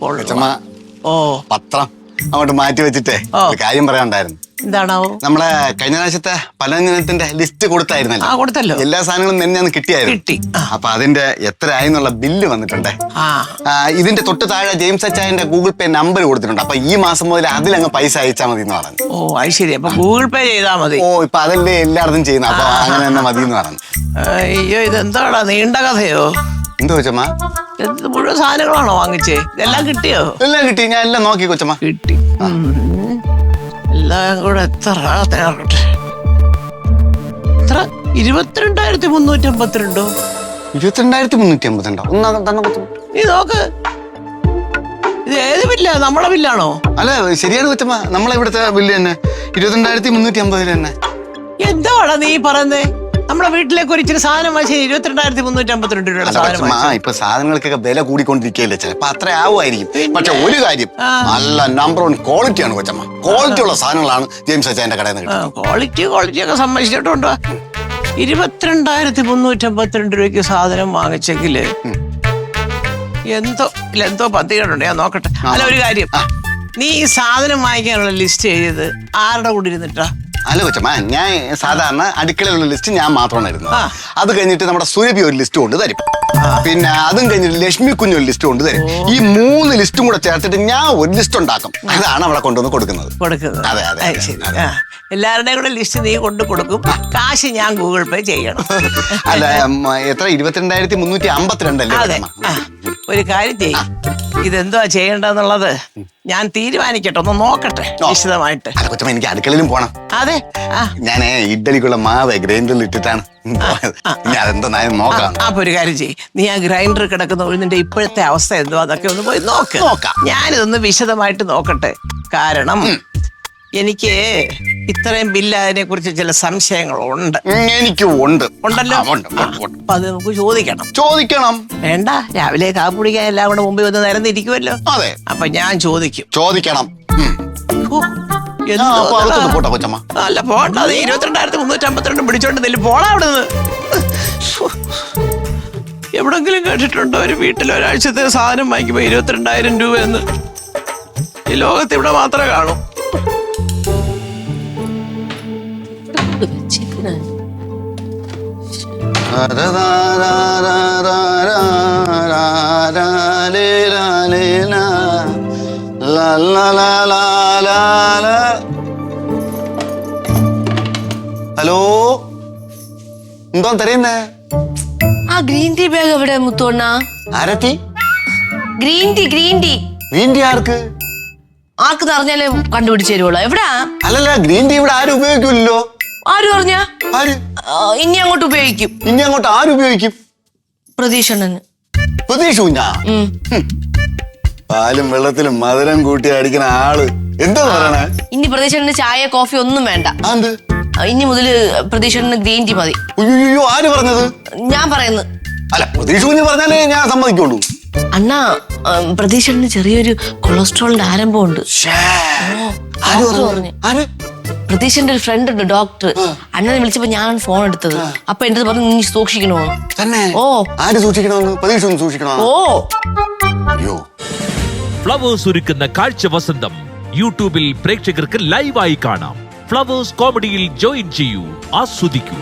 ഓ പത്രം അങ്ങോട്ട് മാറ്റി വെച്ചിട്ടേ ഒരു കാര്യം പറയാനുണ്ടായിരുന്നു. എന്താണാവോ? നമ്മളെ കഴിഞ്ഞ പ്രാവശ്യത്തെ പലചരക്കിന്റെ ലിസ്റ്റ് കൊടുത്തായിരുന്നല്ലോ. കൊടുത്തല്ലോ. എല്ലാ സാധനങ്ങളും ഞാൻ കിട്ടി. അപ്പൊ അതിന്റെ എത്ര ആയിന്നുള്ള ബില്ല് വന്നിട്ടുണ്ടേ. ഇതിന്റെ തൊട്ട് താഴെ ജെയിംസ് അച്ചായന്റെ ഗൂഗിൾ പേ നമ്പർ കൊടുത്തിട്ടുണ്ട്. അപ്പൊ ഈ മാസം മുതൽ അതിലങ്ങ് പൈസ അയച്ചാൽ മതി എന്ന് പറഞ്ഞു. ഓ അത് ശരി. അപ്പൊ ഗൂഗിൾ പേ ചെയ്താൽ മതി. ഓ ഇപ്പൊ അതല്ലേ എല്ലായിടത്തും ചെയ്യുന്നത്. അപ്പൊ അങ്ങനെ തന്നെ മതി എന്ന് പറഞ്ഞു. അയ്യോ ഇതെന്താടാ നീണ്ട കഥയോ? എന്തോ കൊച്ചമ്മ? മുഴുവൻ സാധനങ്ങളാണോ വാങ്ങിച്ചേ? ഇതെല്ലാം കിട്ടിയോ? എല്ലാം കിട്ടി. ഞാൻ എല്ലാം നോക്കി കൊച്ചമ്മ. കിട്ടി. എല്ലാം കൂടെ എത്ര തയ്യാറട്ടെ? എത്ര? 22,352. 22,352 നീ നോക്ക്. ഇത് ഏത് ബില്ലാ? നമ്മളെ ബില്ലാണോ? അല്ല ശരിയാണ് കൊച്ചമ്മ. നമ്മളെ ഇവിടുത്തെ ബില്ല് തന്നെ 22,350 തന്നെ. എന്താടാ നീ പറയുന്നേ? നമ്മുടെ വീട്ടിലേക്ക് ഒരു ഇച്ചിരി സാധനം വാങ്ങിച്ച 22,352 രൂപ സാധനം. ഇപ്പൊ സാധനങ്ങൾക്കൊക്കെ വില കൂടിക്കൊണ്ടിരിക്കുകയല്ലേ. ചിലപ്പോ അത്ര ആവുമായിരിക്കും. പക്ഷെ ഒരു കാര്യം, നല്ല നമ്പർ 1 ക്വാളിറ്റിയാണ് കൊച്ചമ്മ. ക്വാളിറ്റി ഉള്ള സാധനങ്ങളാണ് ജെയിംസ് അച്ചായന്റെ കടയിൽ നിന്ന് കിട്ടുന്നത്. ക്വാളിറ്റി ഒക്കെ സമ്മതിച്ചിട്ടുണ്ടോ? 22,352 രൂപയ്ക്ക് സാധനം വാങ്ങിച്ചെങ്കില് എന്തോ പന്തികളുണ്ട്. ഞാൻ നോക്കട്ടെ. അല്ല ഒരു കാര്യം, നീ ഈ സാധനം വാങ്ങിക്കാനുള്ള ലിസ്റ്റ് എഴുതിയത് ആരുടെ കൂടെ ഇരുന്നിട്ടാ? അല്ല കൊച്ചമ്മ, ഞാൻ സാധാരണ അടുക്കളയിലുള്ള ലിസ്റ്റ് ഞാൻ മാത്രമാണ് ഇരുന്നത്. അത് കഴിഞ്ഞിട്ട് നമ്മുടെ സുരഭി ഒരു ലിസ്റ്റ് കൊണ്ട് തരും. പിന്നെ അതും കഴിഞ്ഞിട്ട് ലക്ഷ്മി കുഞ്ഞ് ഒരു ലിസ്റ്റ് കൊണ്ട് തരും. ഈ 3 ലിസ്റ്റും കൂടെ ചേർത്തിട്ട് ഞാൻ ഒരു ലിസ്റ്റ് ഉണ്ടാക്കും. അതാണ് അവിടെ കൊണ്ടുവന്ന് കൊടുക്കുന്നത്. അതെ അതെ. എല്ലാവരുടെയും കൂടെ ലിസ്റ്റ് നീ കൊണ്ട് കൊടുക്കും. കാശ് ഞാൻ ഗൂഗിൾ പേ ചെയ്യണം. അല്ല എത്ര? 22,352 അല്ലേ? ഒരു കാര്യം ചെയ്യും. ഇതെന്തുവാ ചെയ്യേണ്ടതെന്നുള്ളത് ഞാൻ തീരുമാനിക്കട്ടെ. ഒന്ന് നോക്കട്ടെ വിശദമായിട്ട്. കൊച്ചമ്മ എനിക്ക് അടുക്കളയിലും പോണം. അതെ. ഞാൻ ഇഡ്ഡലിക്കുള്ള മാവ് ഗ്രൈൻഡറിൽ ഇട്ടിട്ടാണ് അതെന്താ നോക്കാം. അപ്പൊ ഒരു കാര്യം ചെയ്യും. നീ ആ ഗ്രൈൻഡർ കിടക്കുന്ന നിന്റെ ഇപ്പോഴത്തെ അവസ്ഥ എന്തോ അതൊക്കെ ഒന്ന് പോയി നോക്കാം. ഞാനിതൊന്ന് വിശദമായിട്ട് നോക്കട്ടെ. കാരണം എനിക്ക് ഇത്രയും ബില്ല് അതിനെ കുറിച്ച് ചില സംശയങ്ങളുണ്ട്. എനിക്കും ഉണ്ടല്ലോ. അപ്പൊ അത് നമുക്ക് ചോദിക്കണം. വേണ്ട, രാവിലെ കാപ്പി കുടിക്കാൻ എല്ലാം കൂടെ മുമ്പിൽ വന്ന് നിരന്നിരിക്കുമല്ലോ. അതെ. അപ്പൊ ഞാൻ ചോദിക്കണം. അല്ല പോണ്ട. 22,352 പിടിച്ചോണ്ട് നെല്ല് പോണ അവിടുന്ന്. എവിടെങ്കിലും കേട്ടിട്ടുണ്ടോ ഒരു വീട്ടിൽ ഒരാഴ്ചത്തെ സാധനം വാങ്ങിക്കുമ്പോ 22,000 രൂപ എന്ന്? ഈ ലോകത്ത് ഇവിടെ മാത്രമേ കാണൂ. ഹലോ, എന്തോ തരുന്നേ? ആ ഗ്രീൻ ടീ ബാഗ് എവിടെ മുത്തോണ്ണ? ആരത്തി? ഗ്രീൻ ടീ ആർക്ക് അറിഞ്ഞാലേ കണ്ടുപിടിച്ചു തരുവുള്ളൂ. എവിടാ? അല്ലല്ല, ഗ്രീൻ ടീ ഇവിടെ ആരും ഉപയോഗിക്കില്ലല്ലോ. ആര് പറഞ്ഞ? ഇനി അങ്ങോട്ട് ഉപയോഗിക്കും. ഇനി അങ്ങോട്ട് ആര് ഉപയോഗിക്കും? പ്രതീക്ഷണ്ണന്. പ്രതീക്ഷ പാലും വെള്ളത്തിലും മധുരം കൂട്ടി അടിക്കുന്ന ആള് എന്താ പറയണേ? ഇനി പ്രതീക്ഷണ്ണന് ചായ കോഫി ഒന്നും വേണ്ട. ഇനി മുതല് പ്രതീക്ഷണ്ണന് ഗ്രീൻ ടീ മതി. അയ്യോ, ആര് പറഞ്ഞത്? ഞാൻ പറയുന്നു. അല്ല, പ്രതീക്ഷ പറഞ്ഞാലേ ഞാൻ സമ്മതിക്കുള്ളൂ. അണ്ണാ, പ്രതീക്ഷണ്ണന് ചെറിയൊരു കൊളസ്ട്രോളിന്റെ ആരംഭമുണ്ട്. പ്രതീക്ഷന്റെ ഒരു ഫ്രണ്ട് ഉണ്ട്, ഡോക്ടർ. അണ്ണനെ വിളിച്ചപ്പോ ഞാൻ ഫോൺ എടുത്തത്. അപ്പൊ എന്റെ പറഞ്ഞു നീ സൂക്ഷിക്കണോ? ഓ, ആര് സൂക്ഷിക്കണോന്ന്? പ്രതീക്ഷ സൂക്ഷിക്കണോ? ഓ, അയ്യോ. ഫ്ലവേഴ്സ് ഒരുക്കുന്ന കാഴ്ച വസന്തം യൂട്യൂബിൽ പ്രേക്ഷകർക്ക് ലൈവായി കാണാം. ഫ്ലവേഴ്സ് കോമഡിയിൽ ജോയിൻ ചെയ്യൂ, ആസ്വദിക്കൂ.